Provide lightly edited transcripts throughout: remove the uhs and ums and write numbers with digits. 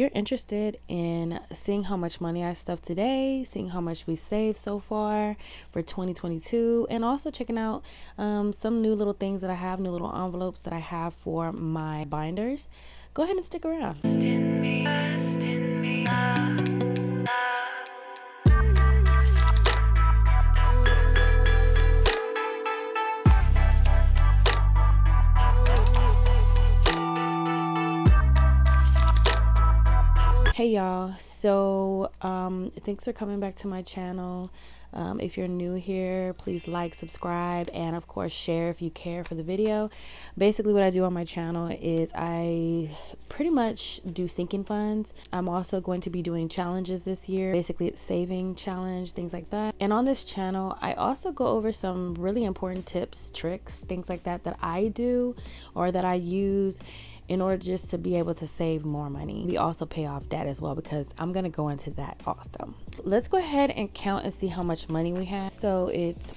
You're interested in seeing how much money I stuffed today, seeing how much we saved so far for 2022, and also checking out some new little things that I have, new little envelopes that I have for my binders, go ahead and stick around. Hey y'all, so thanks for coming back to my channel. If you're new here, please like, subscribe, and of course share if you care for the video. Basically what I do on my channel is I pretty much do sinking funds. I'm also going to be doing challenges this year. Basically it's saving challenge, things like that. And on this channel I also go over some really important tips, tricks, things like that that I do or that I use in order just to be able to save more money. We also pay off debt as well, because I'm gonna go into that also. Let's go ahead and count and see how much money we have. So it's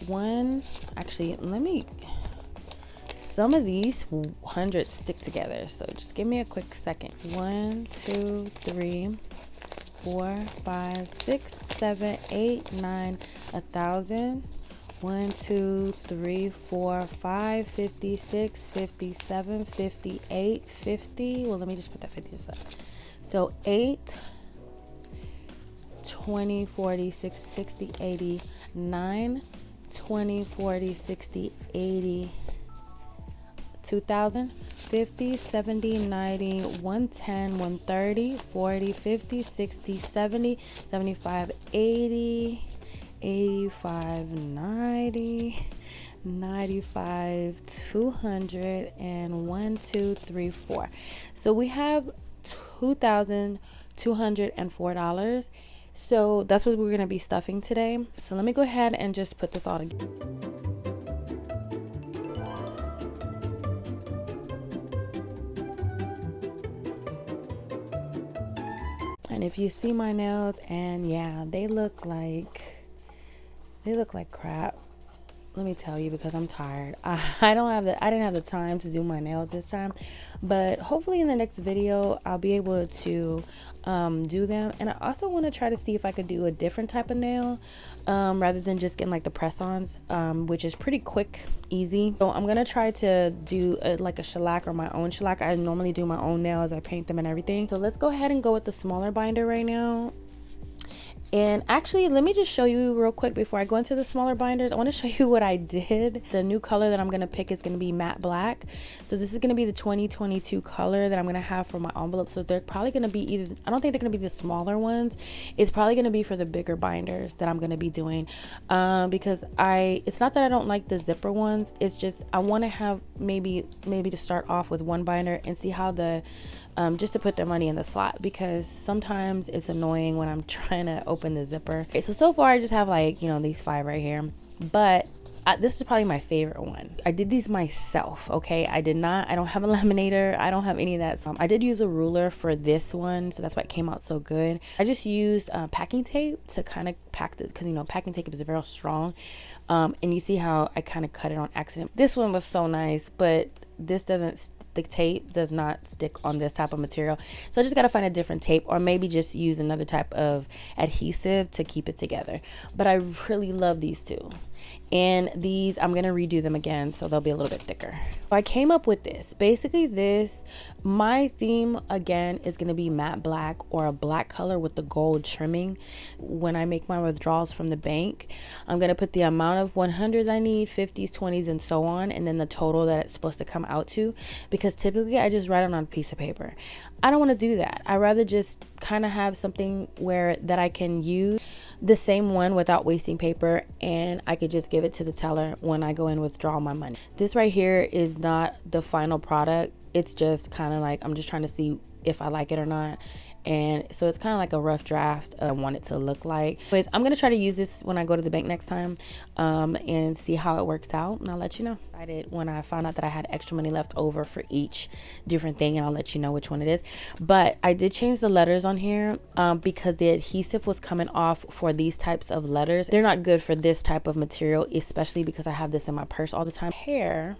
some of these hundreds stick together, so just give me a quick second. 1, 2, 3, 4, 5, 6, 7, 8, 9, 1,000. 1, 2, 3, 4, 5, 56, 57, 58, 50. Well, let me just put that 50 just up. So 8, 20, 40, 60, 80, 9, 20, 40, 60, 80, 2,000, 50, 70, 90, 110, 130, 40, 50, 60, 70, 75, 80, 85, 90, 95, 200, and 1, 2, 3, 4. So we have $2,204. So that's what we're going to be stuffing today. So let me go ahead and just put this all together. And if you see my nails, and yeah, they look like crap. Let me tell you, because I'm tired. I didn't have the time to do my nails this time, but hopefully in the next video I'll be able to do them. And I also want to try to see if I could do a different type of nail rather than just getting like the press-ons, which is pretty quick, easy. So I'm gonna try to do like a shellac or my own shellac. I normally do my own nails, I paint them and everything. So let's go ahead and go with the smaller binder right now. And actually, let me just show you real quick before I go into the smaller binders. I want to show you what I did. The new color that I'm going to pick is going to be matte black. So this is going to be the 2022 color that I'm going to have for my envelopes. So they're probably going to be either, I don't think they're going to be the smaller ones. It's probably going to be for the bigger binders that I'm going to be doing. Because it's not that I don't like the zipper ones. It's just I want to have maybe to start off with one binder and see how just to put their money in the slot, because sometimes it's annoying when I'm trying to open the zipper. Okay, so far I just have like, these 5 right here, but this is probably my favorite one. I did these myself, okay? I don't have a laminator. I don't have any of that. So I did use a ruler for this one, so that's why it came out so good. I just used packing tape to kind of pack it, because packing tape is very strong. And you see how I kind of cut it on accident. This one was so nice, but the tape does not stick on this type of material, so I just got to find a different tape, or maybe just use another type of adhesive to keep it together. But I really love these two, and these I'm gonna redo them again, so they'll be a little bit thicker. So I came up with this. Basically my theme again is gonna be matte black, or a black color with the gold trimming. When I make my withdrawals from the bank, I'm gonna put the amount of 100s I need, 50s, 20s, and so on, and then the total that it's supposed to come out to, because typically I just write it on a piece of paper. I don't want to do that. I rather just kind of have something that I can use the same one without wasting paper, and I could just give it to the teller when I go in withdraw my money. This right here is not the final product. It's just kind of like, I'm just trying to see if I like it or not. And so it's kind of like a rough draft I want it to look like. Anyways, I'm gonna try to use this when I go to the bank next time, and see how it works out, and I'll let you know. I did when I found out that I had extra money left over for each different thing, and I'll let you know which one it is. But I did change the letters on here because the adhesive was coming off for these types of letters. They're not good for this type of material, especially because I have this in my purse all the time. Hair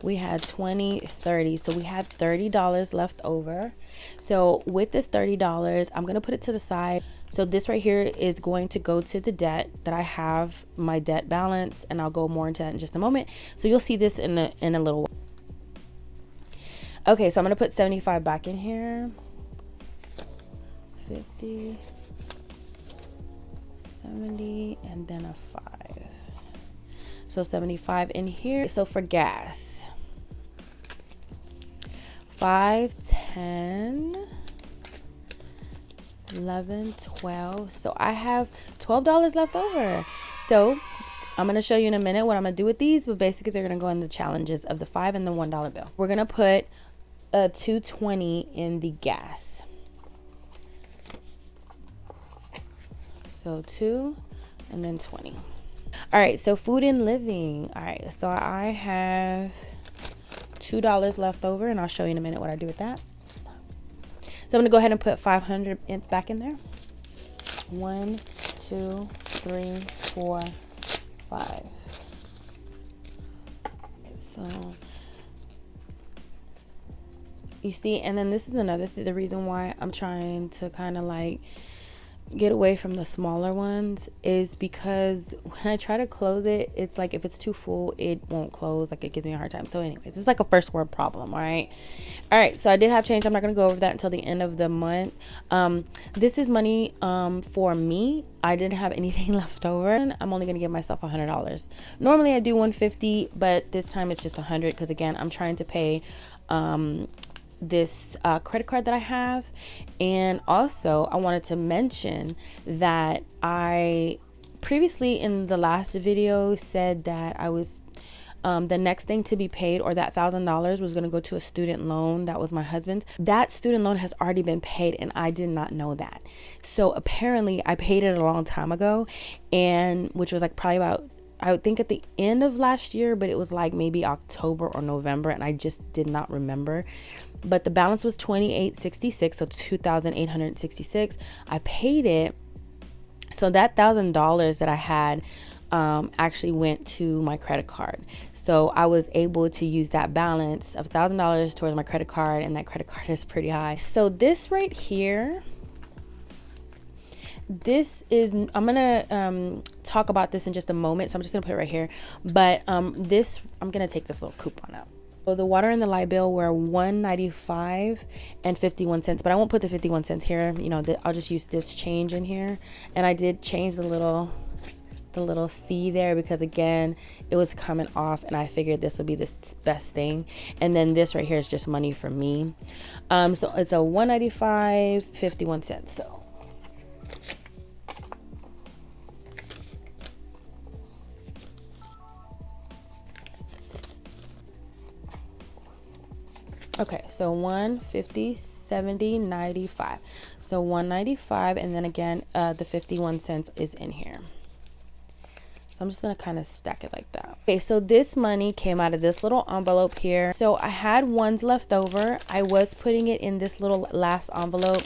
we had 20, 30. So we had $30 left over. So with this $30, I'm going to put it to the side. So this right here is going to go to the debt that I have, my debt balance, and I'll go more into that in just a moment. So you'll see this in a little while. Okay, so I'm going to put 75 back in here. 50, 70, and then a 5. So 75 in here. So for gas, 5, 10, 11, 12. So I have $12 left over. So I'm going to show you in a minute what I'm going to do with these, but basically they're going to go in the challenges of the 5 and the $1 bill. We're going to put a 220 in the gas. So 2 and then 20. All right, so food and living. All right, so I have $2 left over, and I'll show you in a minute what I do with that. So I'm gonna go ahead and put 500 back in there. 1, 2, 3, 4, 5. So you see, and then this is another the reason why I'm trying to kind of like get away from the smaller ones is because when I try to close it, it's like if it's too full, it won't close. Like it gives me a hard time. So anyways, it's like a first world problem. All right, so I did have change. I'm not gonna go over that until the end of the month. This is money for me. I didn't have anything left over, and I'm only gonna give myself $100. Normally I do 150, but this time it's just 100 because again I'm trying to pay this credit card that I have. And also I wanted to mention that I previously in the last video said that I was the next thing to be paid, or that $1,000 was going to go to a student loan that was my husband's. That student loan has already been paid, and I did not know that. So apparently I paid it a long time ago, and which was like probably about, I would think at the end of last year, but it was like maybe October or November, and I just did not remember. But the balance was $2,866, so $2,866. I paid it. So that $1,000 that I had actually went to my credit card. So I was able to use that balance of $1,000 towards my credit card, and that credit card is pretty high. So this right here, this is, I'm gonna talk about this in just a moment, so I'm just gonna put it right here. But this, I'm gonna take this little coupon out. So the water and the light bill were $195 and 51 cents, but I won't put the 51 cents here. You know, I'll just use this change in here. And I did change the little C there because again, it was coming off, and I figured this would be the best thing. And then this right here is just money for me. So it's a $195, 51 cents. So okay, so 150, 70, 95. So 195, and then again, the 51 cents is in here. So I'm just gonna kind of stack it like that. Okay, so this money came out of this little envelope here. So I had ones left over. I was putting it in this little last envelope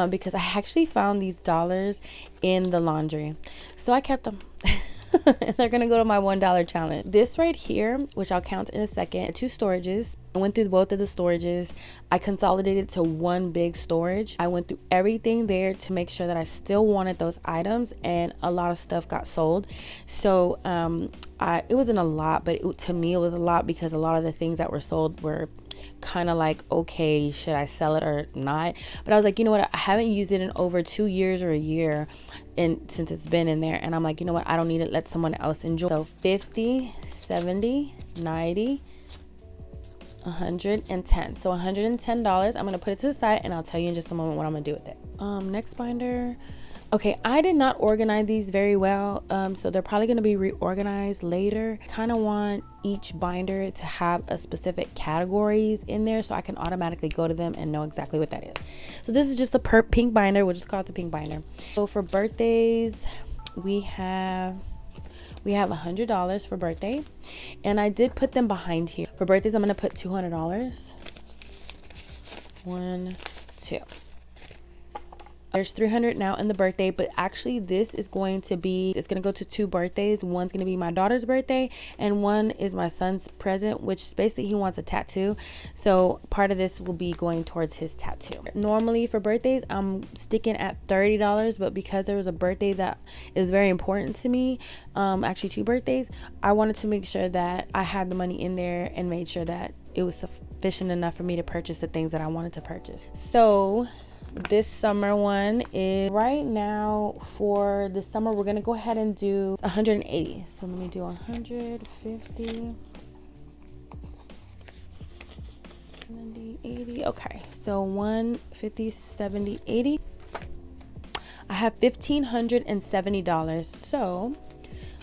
because I actually found these dollars in the laundry. So I kept them. And they're gonna go to my $1 challenge. This right here, which I'll count in a second, 2 storages. I went through both of the storages. I consolidated to one big storage. I went through everything there to make sure that I still wanted those items, and a lot of stuff got sold. So it wasn't a lot, but to me it was a lot because a lot of the things that were sold were kind of like, okay, should I sell it or not? But I was like, you know what, I haven't used it in over 2 years or a year, and since it's been in there, and I'm like, you know what, I don't need it, let someone else enjoy. So 50, 70, 90, 110. So $110. I'm gonna put it to the side, and I'll tell you in just a moment what I'm gonna do with it. Next binder. Okay, I did not organize these very well, so they're probably going to be reorganized later. Kind of want each binder to have a specific categories in there so I can automatically go to them and know exactly what that is. So this is just the pink binder. We'll just call it the pink binder. So for birthdays, we have $100 for birthday, and I did put them behind here. For birthdays, I'm going to put $200. 1, 2. There's 300 now in the birthday, but actually this is going to be, it's going to go to 2 birthdays. One's going to be my daughter's birthday and one is my son's present, which basically he wants a tattoo. So part of this will be going towards his tattoo. Normally for birthdays, I'm sticking at $30, but because there was a birthday that is very important to me, actually 2 birthdays, I wanted to make sure that I had the money in there and made sure that it was sufficient enough for me to purchase the things that I wanted to purchase. So this summer one is right now, for the summer we're gonna go ahead and do 180. So let me do 150, 70, 80. Okay, so 150, 70, 80. I have $1,570. So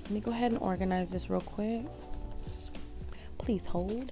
let me go ahead and organize this real quick. Please hold.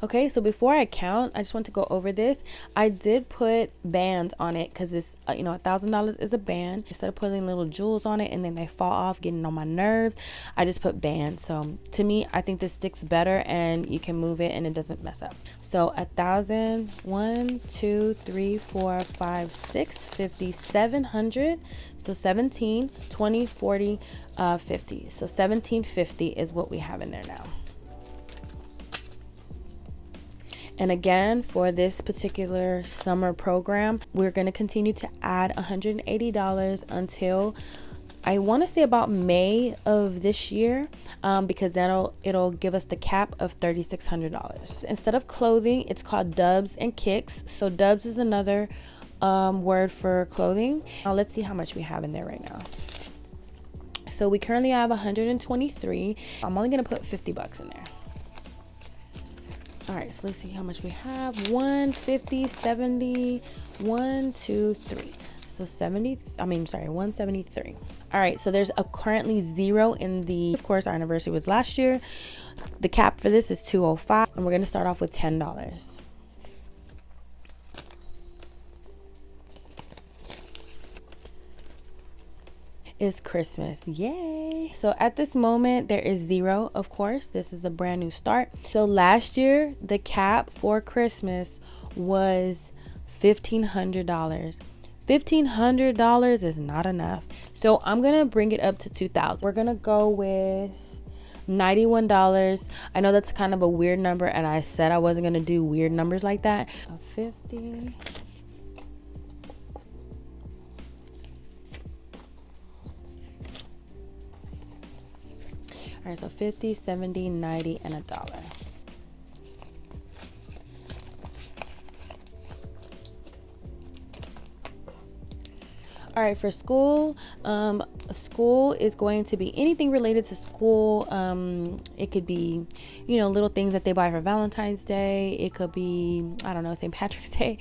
Okay, so before I count, I just want to go over this. I did put bands on it because this, $1,000 is a band. Instead of putting little jewels on it and then they fall off, getting on my nerves, I just put bands. So to me, I think this sticks better and you can move it and it doesn't mess up. So 1,000, 1, 2, 3, 4, 5, 6, 50, 700. So 17, 20, 40, 50. So 1750 is what we have in there now. And again, for this particular summer program, we're going to continue to add $180 until I want to say about May of this year, because it'll give us the cap of $3,600. Instead of clothing, it's called dubs and kicks. So dubs is another word for clothing. Now let's see how much we have in there right now. So we currently have 123. I'm only going to put $50 in there. All right, so let's see how much we have. 150, 70, 1, 2, 3. So 173. All right, so there's currently 0 in the, of course, our anniversary was last year. The cap for this is 205, and we're gonna start off with $10. Is Christmas. Yay. So at this moment there is 0, of course. This is a brand new start. So last year the cap for Christmas was $1,500. $1,500 is not enough. So I'm gonna bring it up to $2,000. We're gonna go with $91. I know that's kind of a weird number and I said I wasn't gonna do weird numbers like that. 50. All right, so 50, 70, 90, and $1. All right, for school, school is going to be anything related to school. It could be, little things that they buy for Valentine's Day. It could be, I don't know, St. Patrick's Day.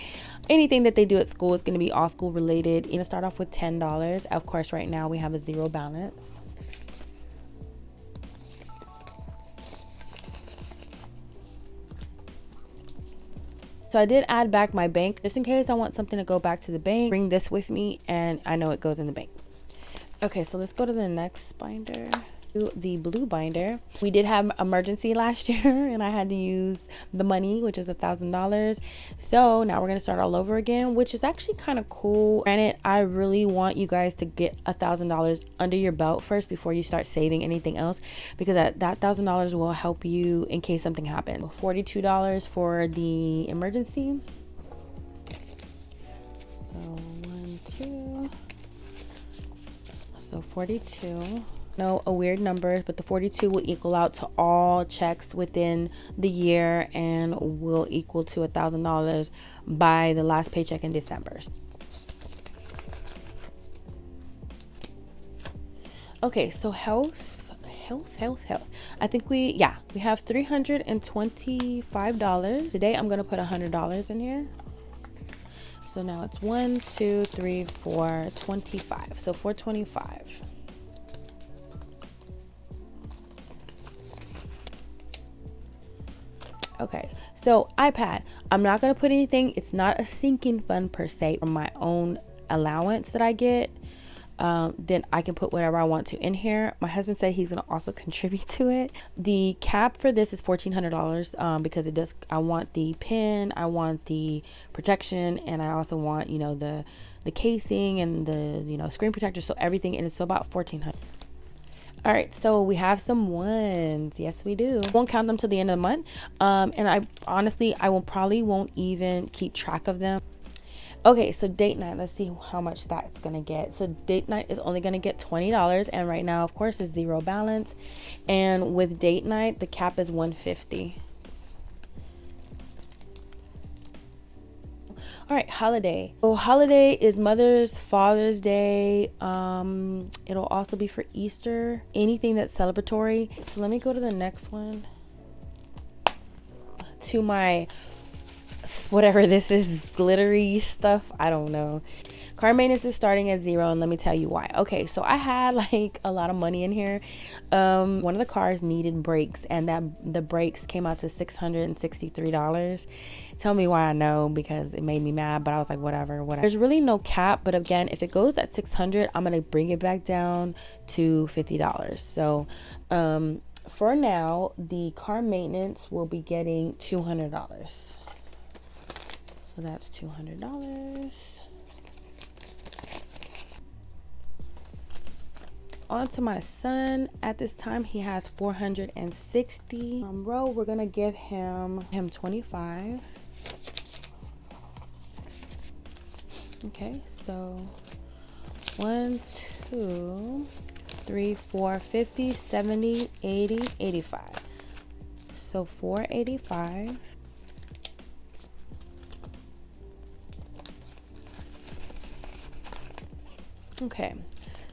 Anything that they do at school is going to be all school related. You're going to start off with $10. Of course, right now we have a 0 balance. So I did add back my bank just in case I want something to go back to the bank. Bring this with me and I know it goes in the bank. Okay, so let's go to the next binder. The blue binder. We did have emergency last year and I had to use the money, which is $1,000. So now we're gonna start all over again, which is actually kind of cool. Granted, I really want you guys to get $1,000 under your belt first before you start saving anything else, because that $1,000 will help you in case something happens. $42 for the emergency. So 1, 2. So 42. No, a weird number, but the 42 will equal out to all checks within the year and will equal to $1,000 by the last paycheck in December. Okay, so health. I think we have $325. Today I'm gonna put $100 in here. So now it's 1, 2, 3, 4, 25. So 425. Okay, so iPad, I'm not going to put anything. It's not a sinking fund per se from my own allowance that I get. then I can put whatever I want to in here. My husband said he's going to also contribute to it. The cap for this is $1,400 because it does, I want the pin, I want the protection, and I also want, you know, the casing and the, you know, screen protector, so everything, and it's about $1,400. All right, so we have some ones. Yes, we do. Won't count them till the end of the month. And I honestly, I won't even keep track of them. Okay, so date night, let's see how much that's gonna get. So date night is only gonna get $20, and right now, of course, is zero balance. And with date night, the cap is $150. All right, holiday. So holiday is Mother's, Father's Day. It'll also be for Easter, anything that's celebratory. So let me go to the next one. To my, whatever this is, glittery stuff, I don't know. Car maintenance is starting at $0, and let me tell you why. Okay, so I had like a lot of money in here. One of the cars needed brakes, and the brakes came out to $663. Tell me why. I know, because it made me mad, but I was like, whatever. There's really no cap, but again, if it goes at $600, I'm gonna bring it back down to $50. So for now, the car maintenance will be getting $200. So that's $200. On to my son. At this time, he has 460. Row, we're gonna give him 25. Okay, so 1, 2, 3, 4, 50, 70, 80, 85. So 485. Okay,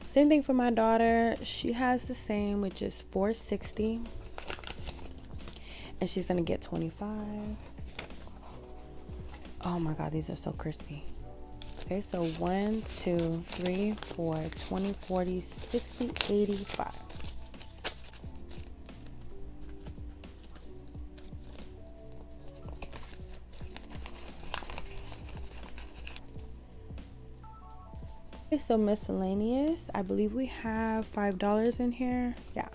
same thing for my daughter. She has the same, which is 460, and she's gonna get 25. Oh my god, these are so crispy. Okay, so 1, 2, 3, 4, 20, 40, 60, 85. So miscellaneous, I believe we have $5 in here. Yeah.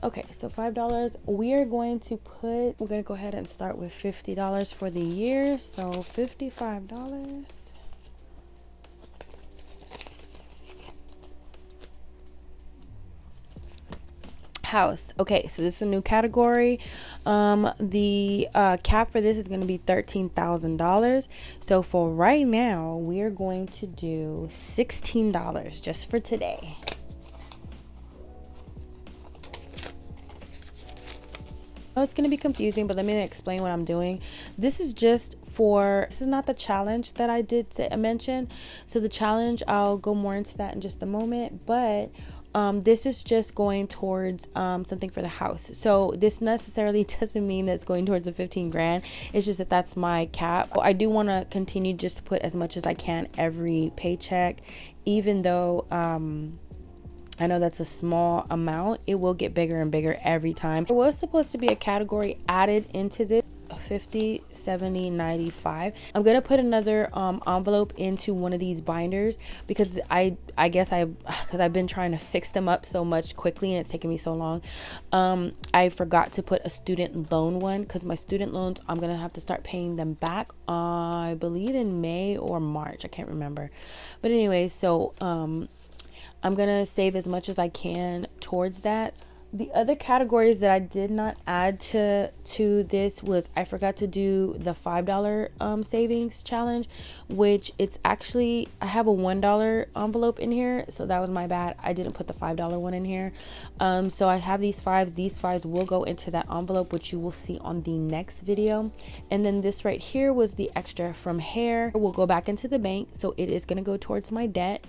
Okay, so $5. We're going to go ahead and start with $50 for the year. So $55. House. Okay, so this is a new category. The cap for this is going to be $13,000. So for right now, we're going to do $16 just for today. Oh, it's going to be confusing, but let me explain what I'm doing. This is not the challenge that I did mention. So the challenge, I'll go more into that in just a moment, but this is just going towards something for the house. So this necessarily doesn't mean that's going towards the 15 grand. It's just that that's my cap. I do want to continue just to put as much as I can every paycheck, even though I know that's a small amount. It will get bigger and bigger every time. There was supposed to be a category added into this. 50, 70, 95. I'm gonna put another envelope into one of these binders because I guess because I've been trying to fix them up so much quickly and it's taking me so long. I forgot to put a student loan one because my student loans, I'm gonna have to start paying them back, I believe in May or March, I can't remember. But anyway, so I'm gonna save as much as I can towards that. The other categories that I did not add to this was I forgot to do the $5 savings challenge, which it's actually, I have a $1 envelope in here, so that was my bad. I didn't put the $5 one in here. So I have these fives. These fives will go into that envelope, which you will see on the next video. And then this right here was the extra from hair. Will go back into the bank, so it is going to go towards my debt.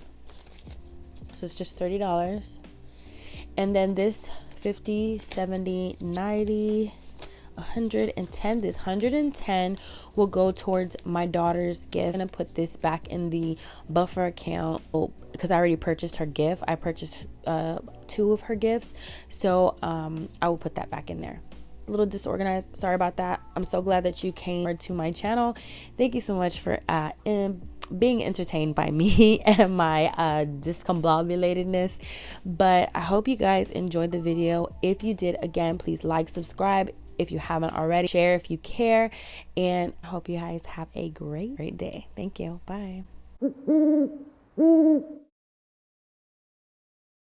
So it's just $30. And then this 50, 70, 90, 110. This 110 will go towards my daughter's gift. I'm gonna put this back in the buffer account because I already purchased her gift. I purchased 2 of her gifts, so I will put that back in there. A little disorganized, sorry about that. I'm so glad that you came to my channel. Thank you so much for being entertained by me and my discombobulatedness. But I hope you guys enjoyed the video. If you did, again, please like, subscribe if you haven't already, share if you care, and I hope you guys have a great day. Thank you. Bye.